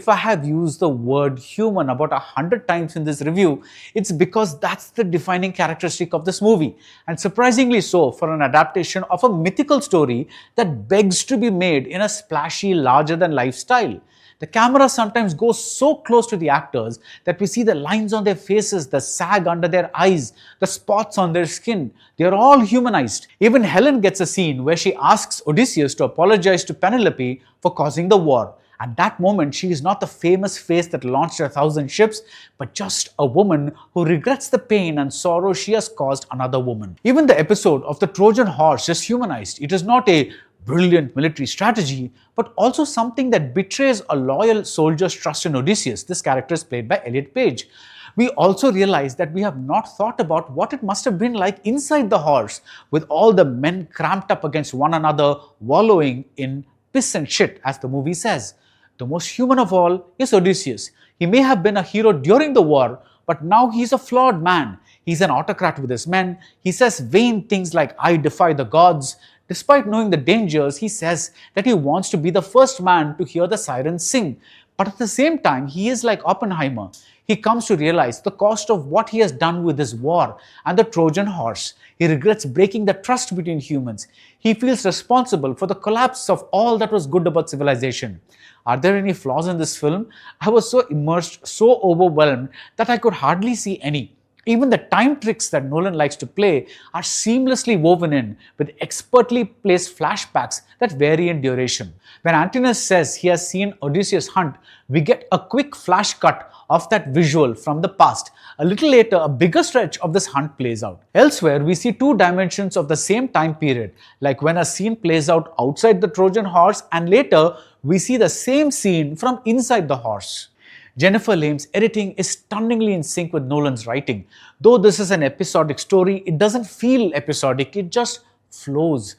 If I have used the word human about 100 times in this review, it's because that's the defining characteristic of this movie, and surprisingly so for an adaptation of a mythical story that begs to be made in a splashy, larger-than-life style. The camera sometimes goes so close to the actors that we see the lines on their faces, the sag under their eyes, the spots on their skin. They are all humanized. Even Helen gets a scene where she asks Odysseus to apologize to Penelope for causing the war. At that moment, she is not the famous face that launched 1,000 ships, but just a woman who regrets the pain and sorrow she has caused another woman. Even the episode of the Trojan horse is humanized. It is not a brilliant military strategy, but also something that betrays a loyal soldier's trust in Odysseus. This character is played by Elliot Page. We also realize that we have not thought about what it must have been like inside the horse, with all the men cramped up against one another, wallowing in piss and shit, as the movie says. The most human of all is Odysseus. He may have been a hero during the war, but now he's a flawed man. He's an autocrat with his men. He says vain things like, "I defy the gods." Despite knowing the dangers, he says that he wants to be the first man to hear the sirens sing. But at the same time, he is like Oppenheimer. He comes to realize the cost of what he has done with this war and the Trojan horse. He regrets breaking the trust between humans. He feels responsible for the collapse of all that was good about civilization. Are there any flaws in this film? I was so immersed, so overwhelmed that I could hardly see any. Even the time tricks that Nolan likes to play are seamlessly woven in with expertly placed flashbacks that vary in duration. When Antinous says he has seen Odysseus hunt, we get a quick flash cut of that visual from the past. A little later, a bigger stretch of this hunt plays out. Elsewhere, we see two dimensions of the same time period, like when a scene plays out outside the Trojan horse, and later we see the same scene from inside the horse. Jennifer Lame's editing is stunningly in sync with Nolan's writing. Though this is an episodic story, it doesn't feel episodic, it just flows.